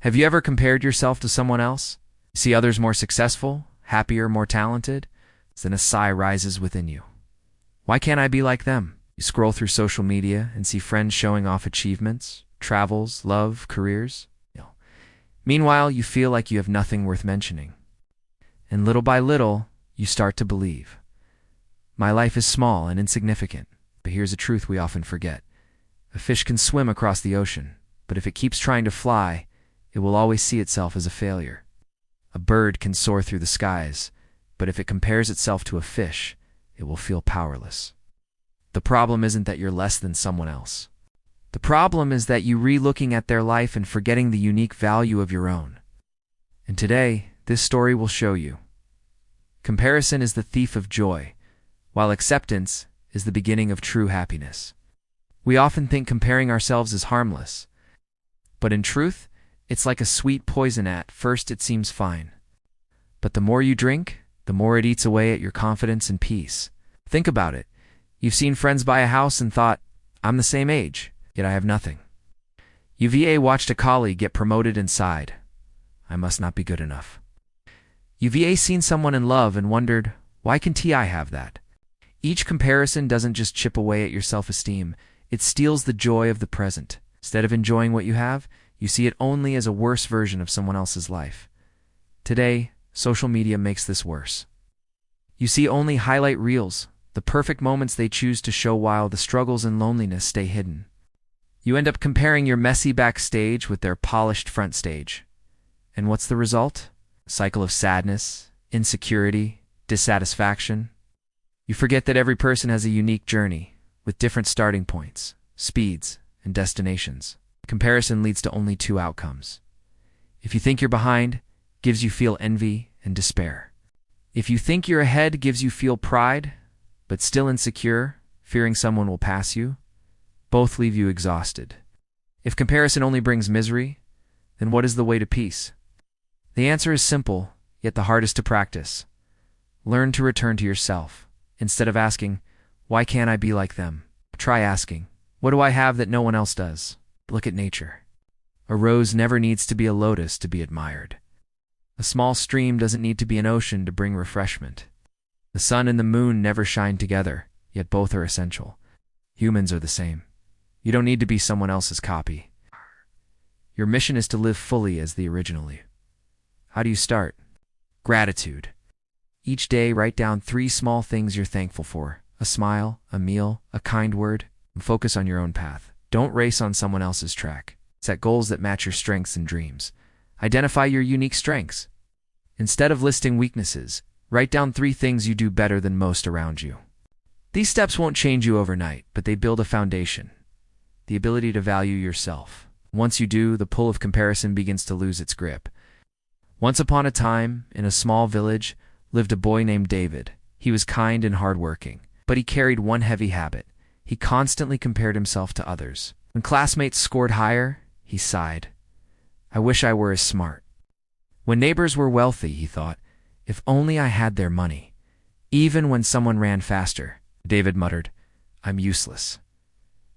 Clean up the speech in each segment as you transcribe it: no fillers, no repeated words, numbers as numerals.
Have you ever compared yourself to someone else? See others more successful, happier, more talented? Then a sigh rises within you. Why can't I be like them? You scroll through social media and see friends showing off achievements, travels, love, careers. Meanwhile, you feel like you have nothing worth mentioning. And little by little, you start to believe. My life is small and insignificant, but here's a truth we often forget. A fish can swim across the ocean, but if it keeps trying to fly, it will always see itself as a failure. A bird can soar through the skies, but if it compares itself to a fish, it will feel powerless. The problem isn't that you're less than someone else. The problem is that you re-looking at their life and forgetting the unique value of your own. And today, this story will show you. Comparison is the thief of joy, while acceptance is the beginning of true happiness. We often think comparing ourselves is harmless, but in truth, it's like a sweet poison. At first it seems fine. But the more you drink, the more it eats away at your confidence and peace. Think about it. You've seen friends buy a house and thought, I'm the same age, yet I have nothing. You've watched a colleague get promoted and sighed, I must not be good enough. You've seen someone in love and wondered, why can't I have that? Each comparison doesn't just chip away at your self-esteem, it steals the joy of the present. Instead of enjoying what you have, you see it only as a worse version of someone else's life. Today, social media makes this worse. You see only highlight reels, the perfect moments they choose to show while the struggles and loneliness stay hidden. You end up comparing your messy backstage with their polished front stage. And what's the result? A cycle of sadness, insecurity, dissatisfaction. You forget that every person has a unique journey, with different starting points, speeds, and destinations. Comparison leads to only two outcomes. If you think you're behind, gives you feel envy and despair. If you think you're ahead, gives you feel pride, but still insecure, fearing someone will pass you. Both leave you exhausted. If comparison only brings misery, then what is the way to peace? The answer is simple, yet the hardest to practice. Learn to return to yourself. Instead of asking, why can't I be like them? Try asking, what do I have that no one else does? Look at nature. A rose never needs to be a lotus to be admired. A small stream doesn't need to be an ocean to bring refreshment. The sun and the moon never shine together, yet both are essential. Humans are the same. You don't need to be someone else's copy. Your mission is to live fully as the original you. How do you start? Gratitude. Each day, write down 3 small things you're thankful for. A smile, a meal, a kind word. And focus on your own path. Don't race on someone else's track. Set goals that match your strengths and dreams. Identify your unique strengths. Instead of listing weaknesses, write down 3 things you do better than most around you. These steps won't change you overnight, but they build a foundation. The ability to value yourself. Once you do, the pull of comparison begins to lose its grip. Once upon a time, in a small village, lived a boy named David. He was kind and hardworking, but he carried one heavy habit. He constantly compared himself to others. When classmates scored higher, he sighed. I wish I were as smart. When neighbors were wealthy, he thought, if only I had their money. Even when someone ran faster, David muttered, I'm useless.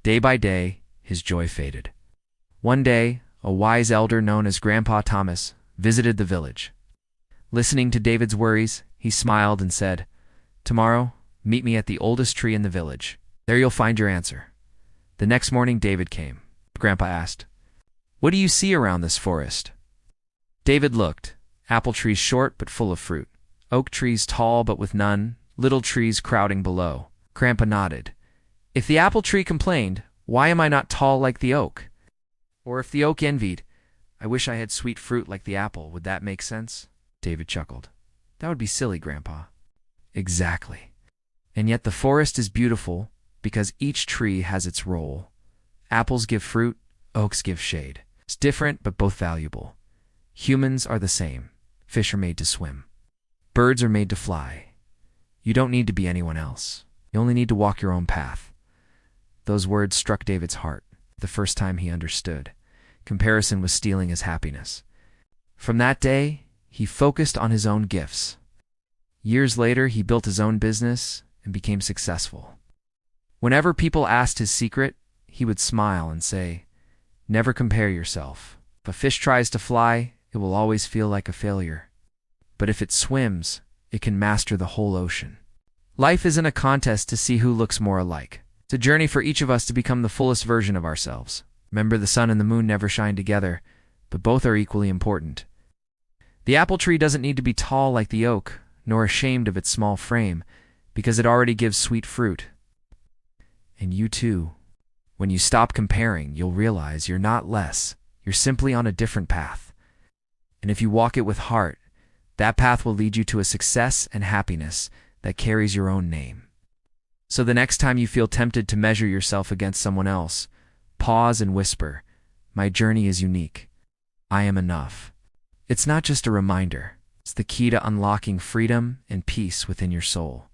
Day by day, his joy faded. One day, a wise elder known as Grandpa Thomas visited the village. Listening to David's worries, he smiled and said, Tomorrow, meet me at the oldest tree in the village. There you'll find your answer. The next morning, David came. Grandpa asked, What do you see around this forest? David looked. Apple trees short but full of fruit. Oak trees tall but with none. Little trees crowding below. Grandpa nodded. If the apple tree complained, why am I not tall like the oak? Or if the oak envied, I wish I had sweet fruit like the apple. Would that make sense? David chuckled. That would be silly, Grandpa. Exactly. And yet the forest is beautiful because each tree has its role. Apples give fruit, oaks give shade. It's different but both valuable. Humans are the same. Fish are made to swim. Birds are made to fly. You don't need to be anyone else. You only need to walk your own path. Those words struck David's heart. The first time he understood. Comparison was stealing his happiness. From that day, he focused on his own gifts. Years later, he built his own business and became successful. Whenever people asked his secret, he would smile and say, Never compare yourself. If a fish tries to fly, it will always feel like a failure. But if it swims, it can master the whole ocean. Life isn't a contest to see who looks more alike. It's a journey for each of us to become the fullest version of ourselves. Remember, the sun and the moon never shine together, but both are equally important. The apple tree doesn't need to be tall like the oak, nor ashamed of its small frame, because it already gives sweet fruit. And you too. When you stop comparing, you'll realize you're not less. You're simply on a different path. And if you walk it with heart, that path will lead you to a success and happiness that carries your own name. So the next time you feel tempted to measure yourself against someone else, pause and whisper, "My journey is unique. I am enough." It's not just a reminder. It's the key to unlocking freedom and peace within your soul.